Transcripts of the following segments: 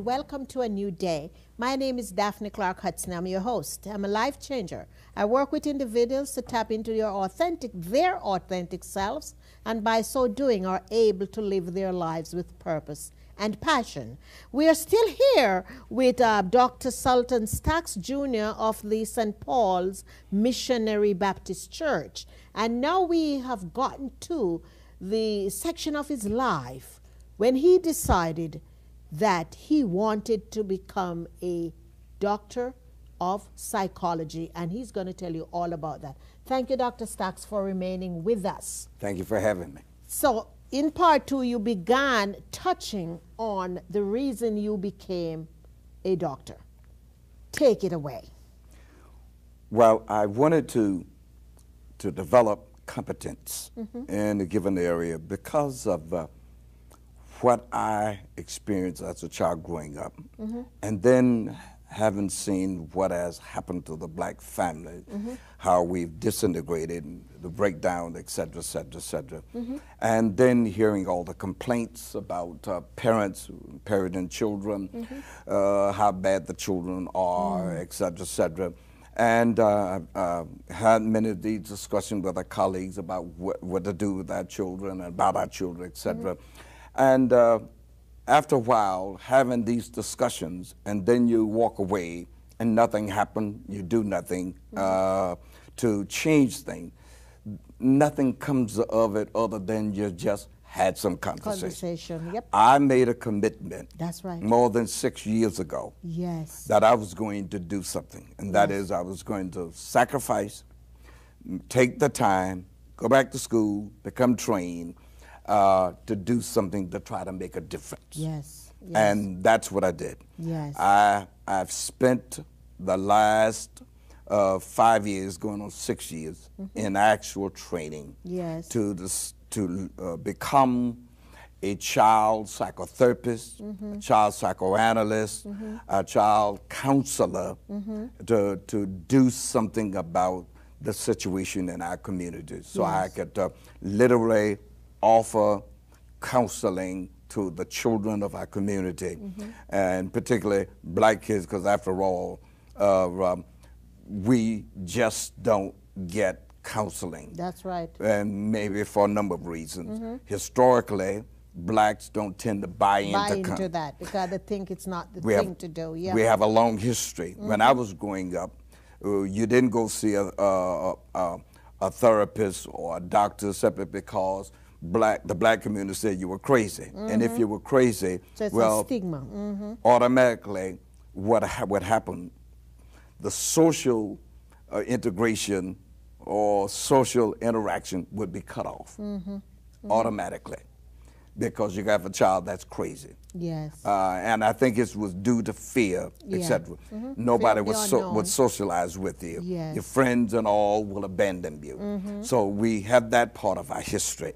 Welcome to a new day. My name is Daphne Clarke-Hudson. I'm your host. I'm a life changer. I work with individuals to tap into their authentic selves, and by so doing are able to live their lives with purpose and passion. We are still here with Dr. Sultan Stacks Jr. of the St. Paul's Missionary Baptist Church. And now we have gotten to the section of his life when he decided that he wanted to become a doctor of psychology, and he's going to tell you all about that. Thank you, Dr. Stacks, for remaining with us. Thank you for having me. So, in part two, you began touching on the reason you became a doctor. Take it away. Well, I wanted to develop competence in a given area because of what I experienced as a child growing up, and then having seen what has happened to the black family, how we've disintegrated, the breakdown, et cetera, et cetera, et cetera. And then hearing all the complaints about parents parenting children, how bad the children are, et cetera, and had many of these discussions with our colleagues about what to do with our children, about our children, et cetera. And after a while, having these discussions, and then you walk away and nothing happened, you do nothing to change things, nothing comes of it other than you just had some conversation. Yep. I made a commitment. That's right. More than 6 years ago. Yes. That I was going to do something, and that is I was going to sacrifice, take the time, go back to school, become trained, to do something to try to make a difference. Yes. And that's what I did. Yes. I've spent the last 5 years, going on 6 years, in actual training. Yes. To become a child psychotherapist, a child psychoanalyst, a child counselor, to do something about the situation in our community. So I could literally offer counseling to the children of our community, and particularly black kids, because after all, we just don't get counseling. That's right. And maybe for a number of reasons. Historically, blacks don't tend to buy into that because they think it's not the thing to do. Yeah. We have a long history. When I was growing up, you didn't go see a therapist or a doctor simply because the black community said you were crazy. And if you were crazy, so it's a stigma. Automatically what happened, the social integration or social interaction would be cut off automatically, because you have a child that's crazy. Yes. And I think it was due to fear, etc. Nobody would socialize with you. Yes. Your friends and all will abandon you. So we have that part of our history.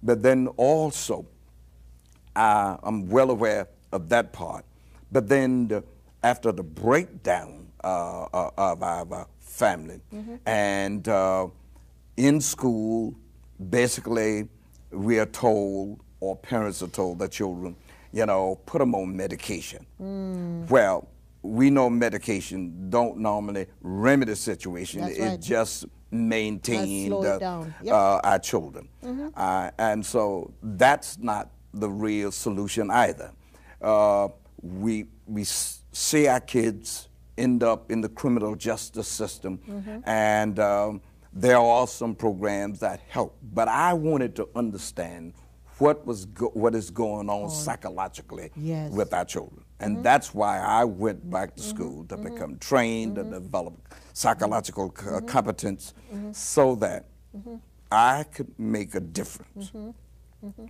But then also, I'm well aware of that part. But then after the breakdown of our family, and in school, basically, we are told, or parents are told their children, you know, put them on medication. Well, we know medication don't normally remedy the situation. That's it right. just maintains Yep. Our children. And so that's not the real solution either. We see our kids end up in the criminal justice system, and there are some programs that help. But I wanted to understand what is going on psychologically with our children. And that's why I went back to school to become trained, to develop psychological competence so that I could make a difference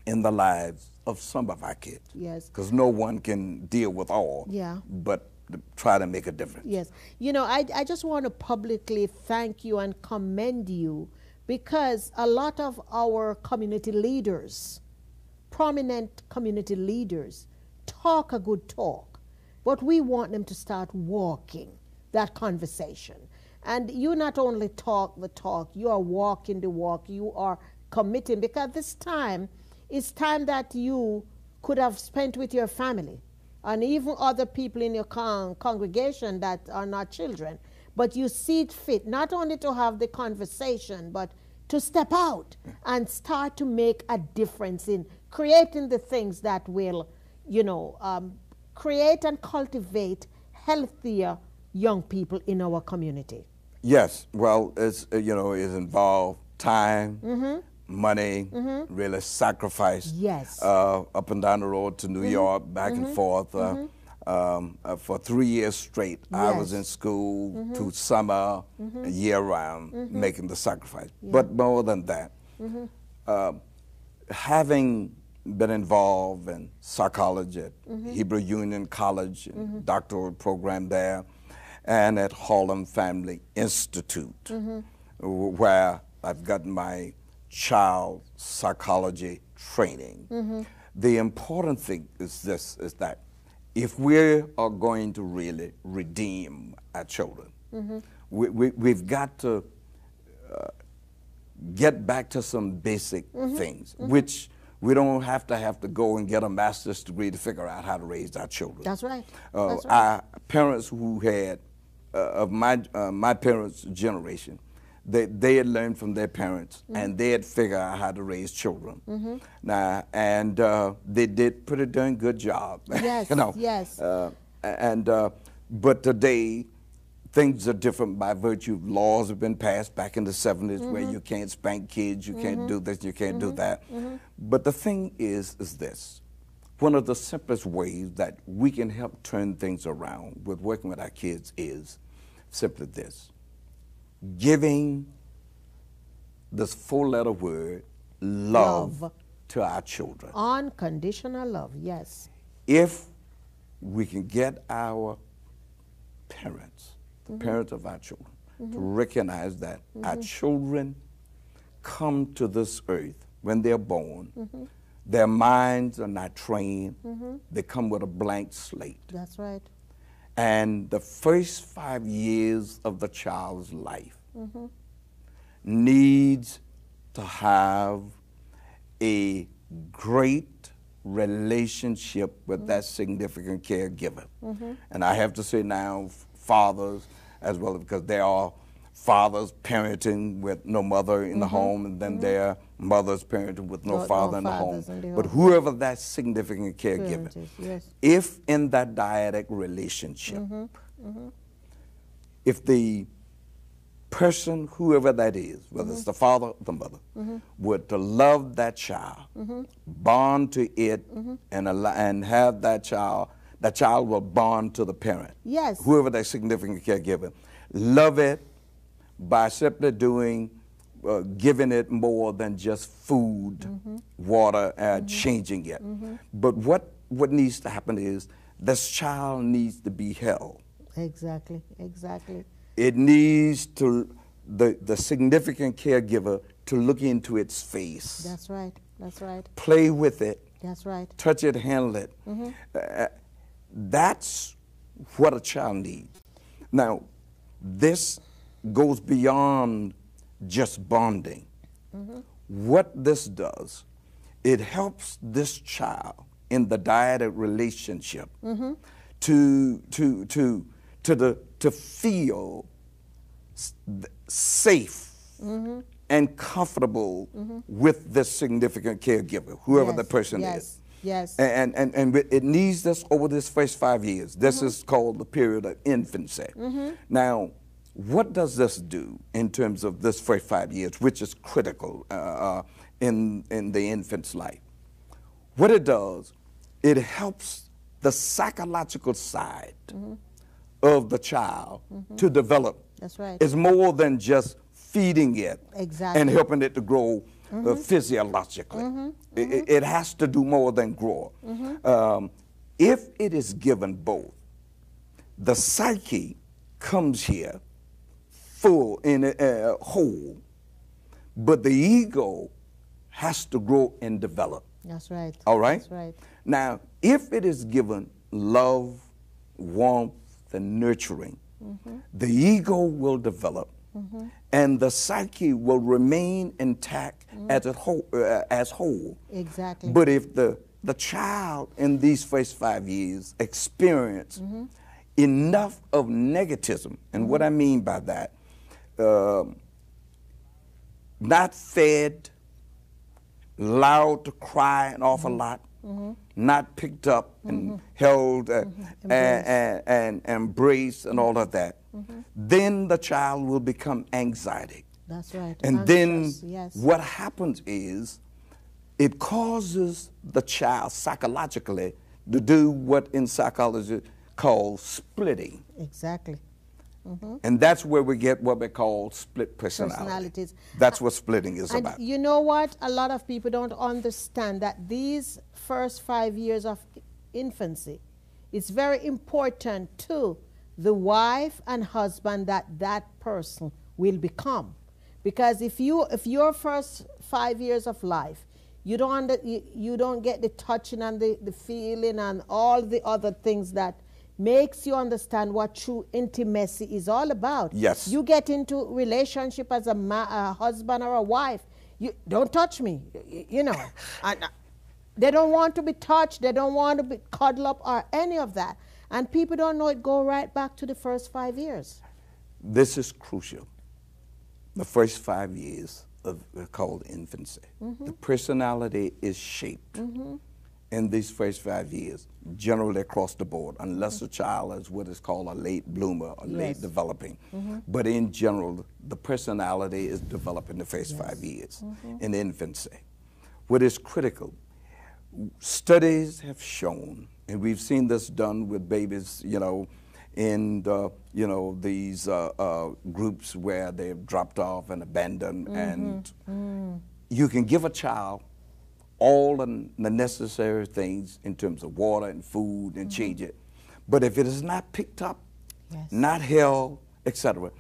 in the lives of some of our kids. Yes. Because no one can deal with all. Yeah. But try to make a difference. Yes. You know, I just want to publicly thank you and commend you, because a lot of our community leaders, prominent community leaders, talk a good talk, but we want them to start walking that conversation. And you not only talk the talk, you are walking the walk, you are committing, because this time is time that you could have spent with your family and even other people in your congregation that are not children. But you see it fit not only to have the conversation, but to step out and start to make a difference in creating the things that will, you know, create and cultivate healthier young people in our community. Yes, well, it's, you know, it involved time, money, really sacrifice. Yes. Up and down the road to New York, back and forth. For 3 years straight, I was in school to summer, year round, making the sacrifice. But more than that, having been involved in psychology at Hebrew Union College, and doctoral program there, and at Harlem Family Institute, where I've gotten my child psychology training. The important thing is this, is that if we are going to really redeem our children, we've got to get back to some basic things, which we don't have to go and get a master's degree to figure out how to raise our children. That's right. That's right. Our parents who had, of my parents' generation, they had learned from their parents, and they had figured out how to raise children. Now, and they did pretty darn good job. Yes, you know. yes. But today, things are different by virtue of laws have been passed back in the 70s where you can't spank kids, you can't do this, you can't do that. But the thing is this. One of the simplest ways that we can help turn things around with working with our kids is simply this. Giving this four-letter word, love, to our children. Unconditional love, yes. If we can get our parents, the parents of our children, to recognize that our children come to this earth when they're born, their minds are not trained, they come with a blank slate. That's right. And the first 5 years of the child's life needs to have a great relationship with that significant caregiver. And I have to say now, fathers as well, because there are fathers parenting with no mother in the home, and then there are mothers parenting with no father in the home. But whoever that significant caregiver, if in that dyadic relationship, if the person, whoever that is, whether it's the father or the mother, were to love that child, bond to it, and have that child will bond to the parent. Yes. Whoever that significant caregiver, love it by simply doing, giving it more than just food, water, and changing it. But what needs to happen is this child needs to be held. Exactly, exactly. It needs to, the significant caregiver to look into its face. That's right, that's right. Play with it. That's right. Touch it, handle it. That's what a child needs. Now, this goes beyond just bonding. What this does, it helps this child in the dyadic relationship to feel safe and comfortable with this significant caregiver, whoever the person is. Yes. And it needs this over this first 5 years. This is called the period of infancy. Now, what does this do in terms of this first 5 years, which is critical in the infant's life? What it does, it helps the psychological side of the child to develop. That's right. It's more than just feeding it Exactly. and helping it to grow physiologically. It has to do more than grow. If it is given both, the psyche comes here full in whole, but the ego has to grow and develop. That's right. All right? That's right. Now, if it is given love, warmth, and nurturing, the ego will develop, and the psyche will remain intact as whole. Exactly. But if the child in these first 5 years experience enough of negativism, and what I mean by that, not fed, allowed to cry an awful lot, not picked up and held and embraced and all of that, then the child will become anxiety. That's right. And Anxious, then yes. what happens is it causes the child psychologically to do what in psychology called splitting. Exactly. And that's where we get what we call split personalities. That's what splitting is And about. you know what? A lot of people don't understand that these first 5 years of infancy, it's very important to the wife and husband that person will become. Because if your first 5 years of life, you don't get the touching and the feeling and all the other things that makes you understand what true intimacy is all about. Yes. You get into relationship as a husband or a wife. You don't touch me, you know. They don't want to be touched. They don't want to be cuddled up or any of that. And people don't know it. Go right back to the first 5 years. This is crucial. The first 5 years called infancy. The personality is shaped in these first 5 years, generally across the board, unless the child is what is called a late bloomer or late developing. But in general, the personality is developed in the first 5 years in infancy. What is critical, studies have shown, and we've seen this done with babies, you know, in the, you know, these groups where they've dropped off and abandoned, and you can give a child all the necessary things in terms of water and food and change it. But if it is not picked up, not held, etc.,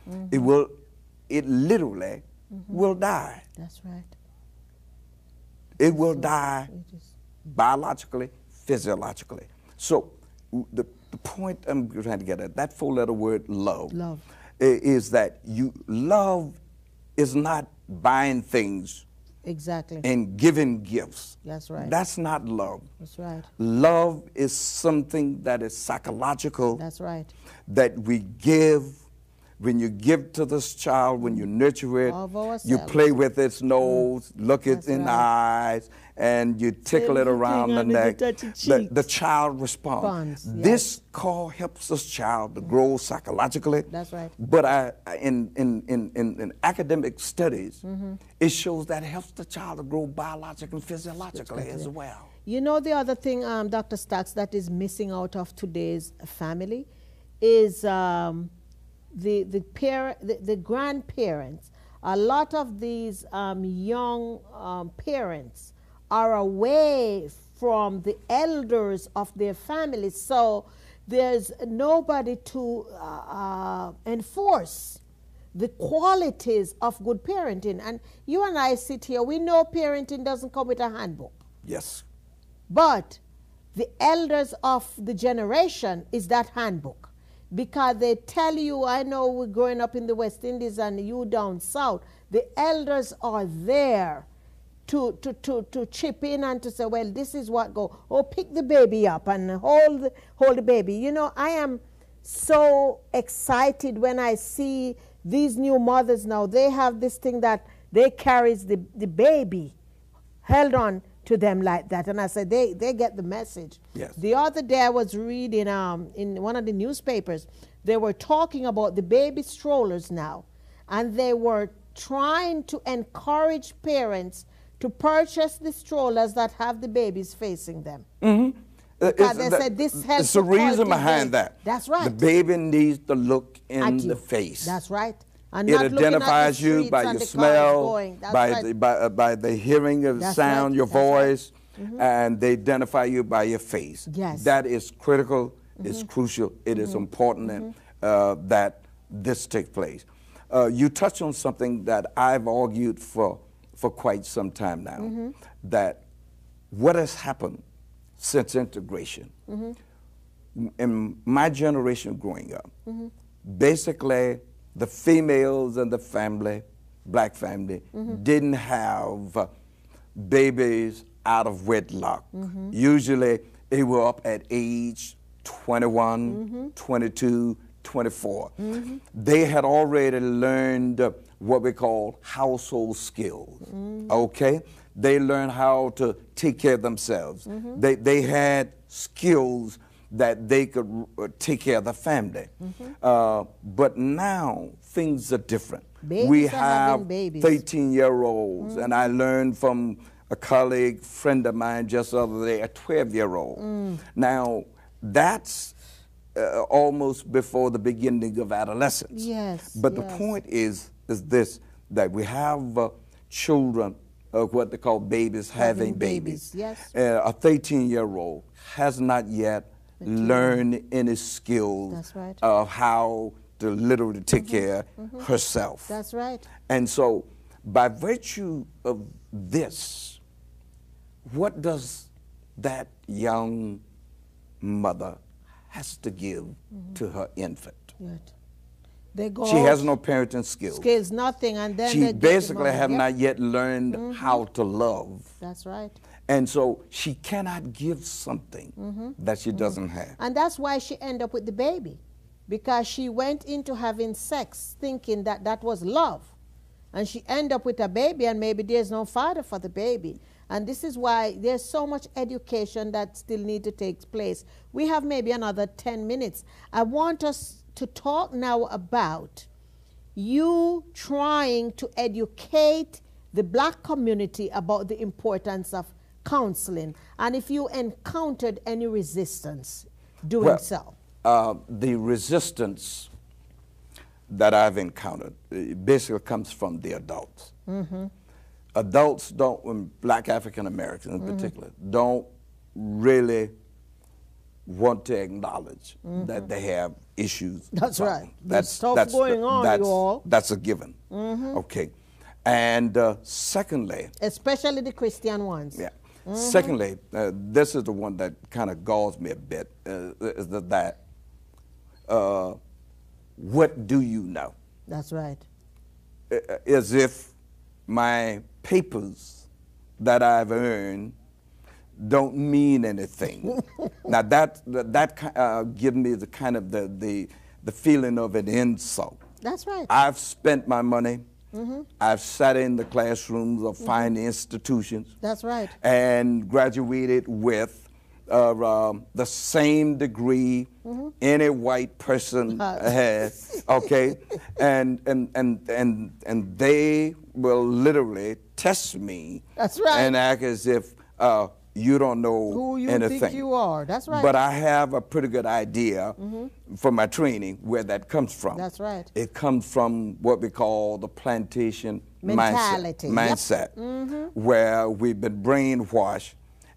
it literally will die. That's right. It will die biologically, physiologically. So the point I'm trying to get at, that four-letter word love, is that love is not buying things exactly and giving gifts. That's right. That's not love. That's right. Love is something that is psychological. That's right. That we give. When you give to this child, when you nurture it, you play with its nose, look it in the eyes, and you tickle it around the neck. The child responds. This call helps this child to grow psychologically. That's right. But in academic studies, it shows that it helps the child to grow biologically and physiologically as well. You know, the other thing, Dr. Stacks, that is missing out of today's family is the grandparents. A lot of these young parents are away from the elders of their families, so there's nobody to enforce the qualities of good parenting. And you and I sit here, we know parenting doesn't come with a handbook. Yes. But the elders of the generation is that handbook. Because they tell you, I know we're growing up in the West Indies and you down south, the elders are there to chip in and to say, well, this is what go. Oh, pick the baby up and hold the baby. You know, I am so excited when I see these new mothers now. They have this thing that they carries the baby held on to them like that, and I said they get the message. Yes. The other day I was reading in one of the newspapers, they were talking about the baby strollers now, and they were trying to encourage parents to purchase the strollers that have the babies facing them. Because they said this helps. It's the reason behind that. That's right. The baby needs to look in the face. That's right. And it not looking at the identifies you streets by and your the cars smell, going. That's by, right. by the hearing of the That's sound, right. your That's right. voice, and they identify you by your face. Yes. That is critical, it's crucial, it is important that this take place. You touched on something that I've argued for quite some time now, that what has happened since integration, in my generation growing up, basically the females in the family, black family, didn't have babies out of wedlock. Usually they were up at age 21, 22, 24. They had already learned what we call household skills, okay? They learned how to take care of themselves. They had skills that they could take care of the family. But now things are different. Babies we are have having babies. 13-year-olds, and I learned from a colleague, friend of mine just the other day, a 12-year-old. Now, that's almost before the beginning of adolescence. Yes. But the point is this, that we have children, what they call babies, having babies. Yes. A 13-year-old has not yet learned any skills That's right. of how to literally take care of herself. That's right. And so, by virtue of this, what does that young mother has to give to her infant? Good. They go She out, has no parenting skills. skills, nothing, and then She they get basically the have money. not yet learned how to love. That's right. And so she cannot give something that she doesn't have. And that's why she ended up with the baby, because she went into having sex thinking that that was love. And she ended up with a baby, and maybe there's no father for the baby. And this is why there's so much education that still need to take place. We have maybe another 10 minutes. I want us to talk now about you trying to educate the black community about the importance of counseling, and if you encountered any resistance doing so. The resistance that I've encountered basically comes from the adults. Adults don't, black African Americans in particular, don't really want to acknowledge that they have issues. That's right. There's stuff going on, you all. That's a given. Okay. And secondly, Especially the Christian ones. yeah. Secondly, this is the one that kind of galls me a bit, is that what do you know? That's right. As if my papers that I've earned don't mean anything. Now that gives me the kind of the feeling of an insult. That's right. I've spent my money. I've sat in the classrooms of fine institutions. That's right. And graduated with the same degree any white person has. Okay, and they will literally test me. That's right. And act as if you don't know Who you anything. think you are. That's right. But I have a pretty good idea from my training where that comes from. That's right. It comes from what we call the plantation Mentality. mindset, where we've been brainwashed,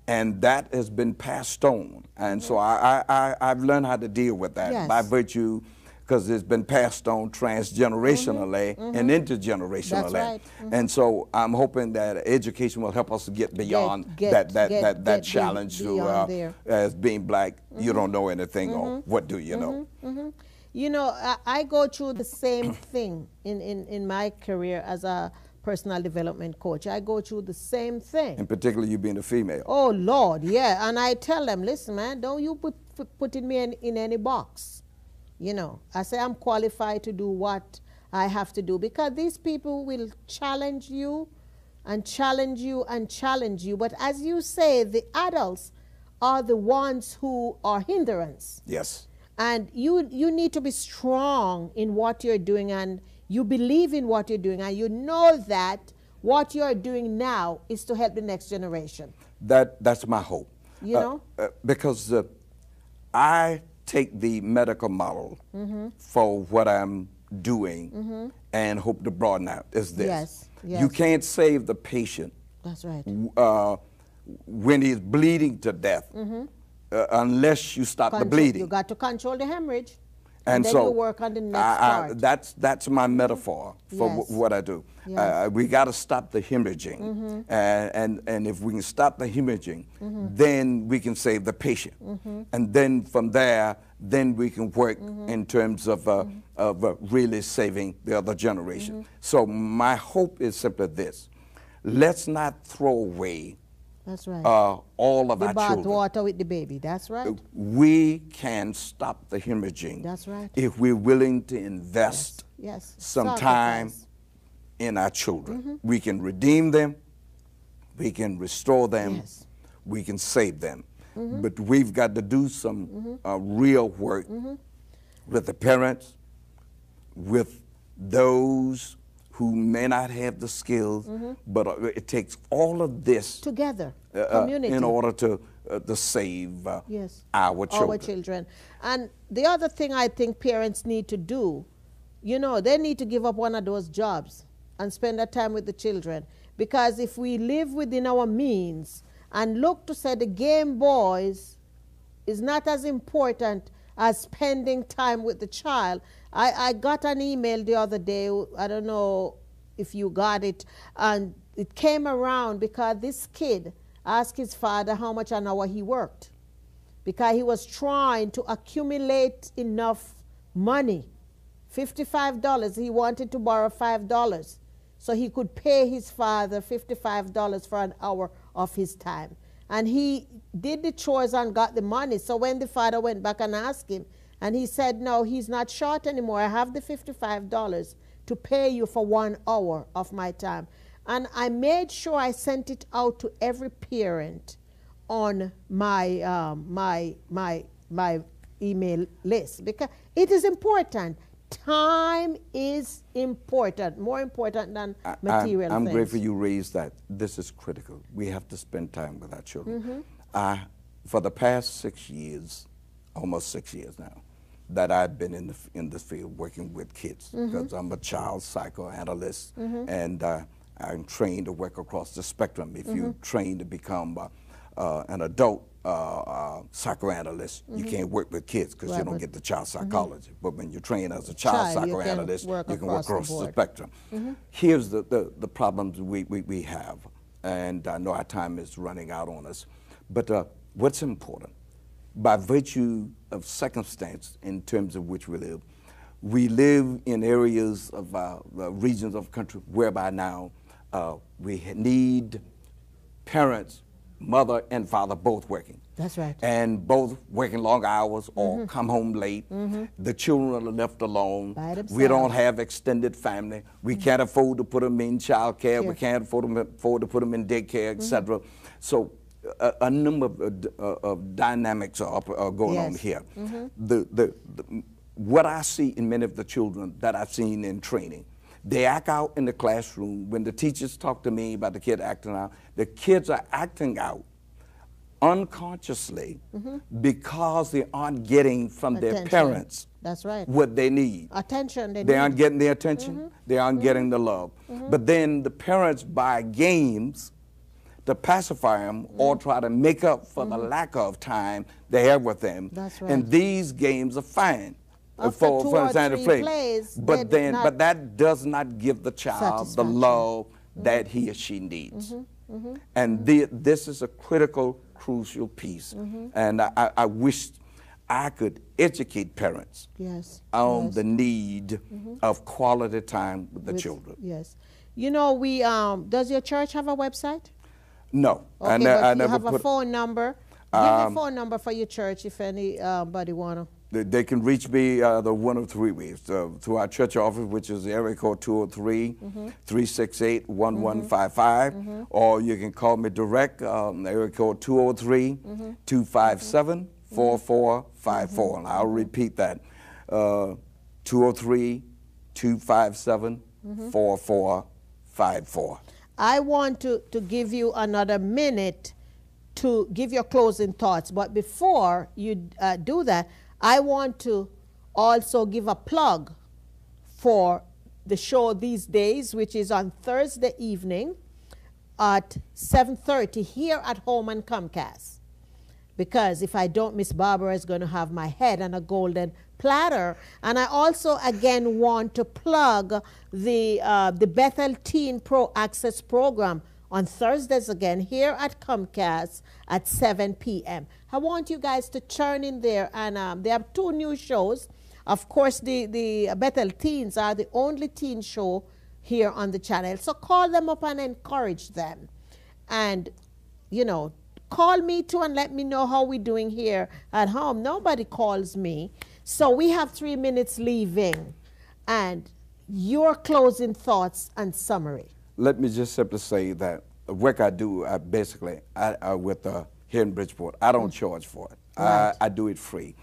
and that has been passed on. And so I've learned how to deal with that by virtue, because it's been passed on transgenerationally and intergenerationally. That's right. And so I'm hoping that education will help us to get beyond that challenge to as being black, you don't know anything, or what do you know? You know, I go through the same thing in my career as a personal development coach. I go through the same thing. In particular, you being a female. Oh, Lord, yeah. And I tell them, listen, man, don't you put me in any box. You know, I say I'm qualified to do what I have to do, because these people will challenge you and challenge you and challenge you. But as you say, the adults are the ones who are hindrance. Yes. And you need to be strong in what you're doing, and you believe in what you're doing, and you know that what you're doing now is to help the next generation. That's my hope. You know? Because I take the medical model for what I'm doing and hope to broaden out is this. Yes, yes. You can't save the patient That's right. when he's bleeding to death unless you stop the bleeding. You got to control the hemorrhage. And then so you work on the next part. That's my metaphor for Yes. what I do. Yes. We got to stop the hemorrhaging, and if we can stop the hemorrhaging, then we can save the patient, and then from there, then we can work in terms of really saving the other generation. So my hope is simply this: let's not throw away. That's right. All of the our children. water with the baby. That's right. We can stop the hemorrhaging. That's right. If we're willing to invest Yes. some time Sacrifice. in our children. We can redeem them. We can restore them. Yes. We can save them. But we've got to do some real work with the parents, with those who may not have the skills, but it takes all of this Together, community. in order to save Yes. our children. Our children. And the other thing I think parents need to do, you know, they need to give up one of those jobs and spend that time with the children. Because if we live within our means and look to say the Game Boys is not as important as spending time with the child. I got an email the other day, I don't know if you got it, and it came around because this kid asked his father how much an hour he worked, because he was trying to accumulate enough money, $55. He wanted to borrow $5 so he could pay his father $55 for an hour of his time. And he did the chores and got the money. So when the father went back and asked him, and he said, no, he's not short anymore. I have the $55 to pay you for 1 hour of my time. And I made sure I sent it out to every parent on my, my email list, because it is important. Time is important, more important than material I'm things. grateful you raised that. This is critical. We have to spend time with our children. For the past 6 years, almost 6 years now, that I've been in the field working with kids, because I'm a child psychoanalyst, and I'm trained to work across the spectrum. If you're trained to become an adult psychoanalyst, you can't work with kids because you don't get the child psychology. But when you're trained as a child psychoanalyst, you can work across the spectrum. Here's the problems we have, and I know our time is running out on us, but what's important, by virtue of circumstance in terms of which we live in areas of regions of the country whereby now we need parents, mother and father, both working. That's right. And both working long hours or come home late. The children are left alone. By themselves. We don't have extended family. We can't afford to put them in child care. We can't afford to put them in daycare, etc. So a number of dynamics are going on here. What I see in many of the children that I've seen in training, they act out in the classroom. When the teachers talk to me about the kid acting out, the kids are acting out unconsciously because they aren't getting from their parents That's right. what they need. Attention. They aren't getting the attention. They aren't getting the love. But then the parents buy games to pacify them or try to make up for the lack of time they have with them. That's right. And these games are fine. After 2 or 3 plays, but that does not give the child the love that he or she needs. And this is a critical, crucial piece. And I wish I could educate parents on the need of quality time with the children. Yes. You know, does your church have a website? No. Okay, but you have a phone number. Give a phone number for your church if anybody want to. They can reach me the one of 3 ways. Through our church office, which is area code 203-368-1155, or you can call me direct, area code 203-257-4454. And I'll repeat that, 203-257-4454. I want to give you another minute to give your closing thoughts. But before you do that, I want to also give a plug for the show these days, which is on Thursday evening at 7:30 here at home on Comcast. Because if I don't, Miss Barbara is going to have my head on a golden platter. And I also, again, want to plug the Bethel Teen Pro Access Program on Thursdays again here at Comcast at 7 p.m. I want you guys to churn in there. And they have 2 new shows. Of course, the Bethel Teens are the only teen show here on the channel. So call them up and encourage them. And, you know, call me too and let me know how we're doing here at home. Nobody calls me. So we have 3 minutes leaving. And your closing thoughts and summary. Let me just simply say that the work I do, basically, with here in Bridgeport, I don't charge for it. Right. I do it free.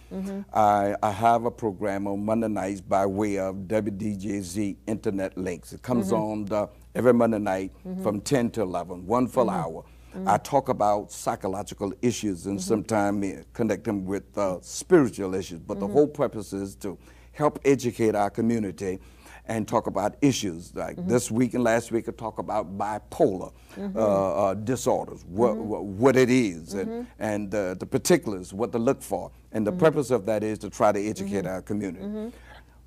I have a program on Monday nights by way of WDJZ Internet Links. It comes on every Monday night from 10 to 11, 1 full hour. I talk about psychological issues and sometimes connect them with spiritual issues. But the whole purpose is to help educate our community and talk about issues. Like this week and last week, I talk about bipolar disorders, what it is, and the particulars, what to look for. And the purpose of that is to try to educate our community.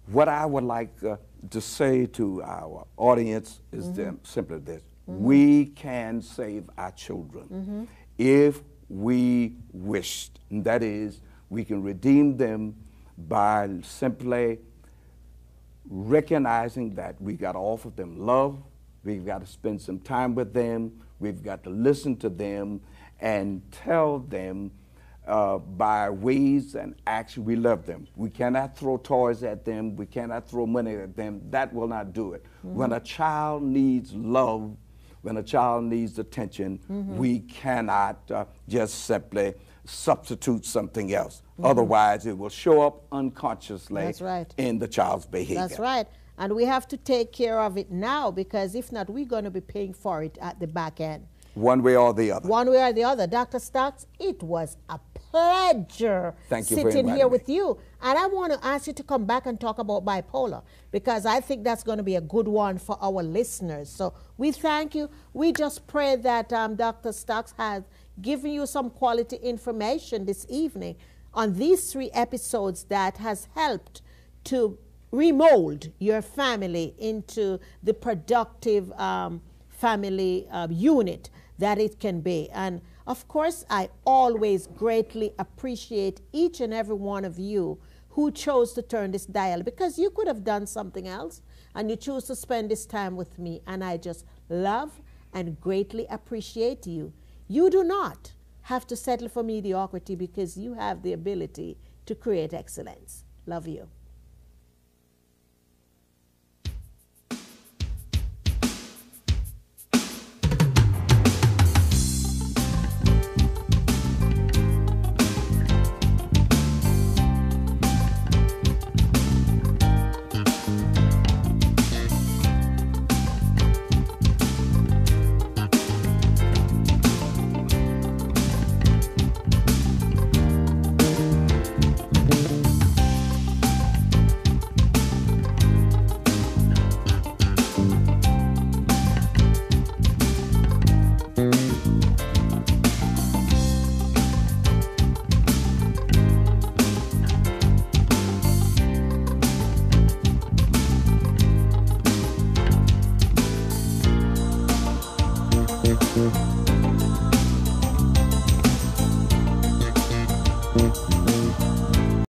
What I would like to say to our audience is simply this. We can save our children if we wished. And that is, we can redeem them by simply recognizing that we've got to offer them love, we've got to spend some time with them, we've got to listen to them and tell them by ways and action we love them. We cannot throw toys at them, we cannot throw money at them. That will not do it. When a child needs love, when a child needs attention, we cannot just simply substitute something else. Otherwise, it will show up unconsciously in the child's behavior. That's right. And we have to take care of it now, because if not, we're going to be paying for it at the back end. One way or the other. One way or the other. Dr. Stocks, it was a pleasure sitting here with you. And I want to ask you to come back and talk about bipolar, because I think that's going to be a good one for our listeners. So we thank you. We just pray that Dr. Stocks has given you some quality information this evening on these 3 episodes that has helped to remold your family into the productive family unit that it can be. And of course, I always greatly appreciate each and every one of you who chose to turn this dial, because you could have done something else and you choose to spend this time with me, and I just love and greatly appreciate you. You do not have to settle for mediocrity, because you have the ability to create excellence. Love you.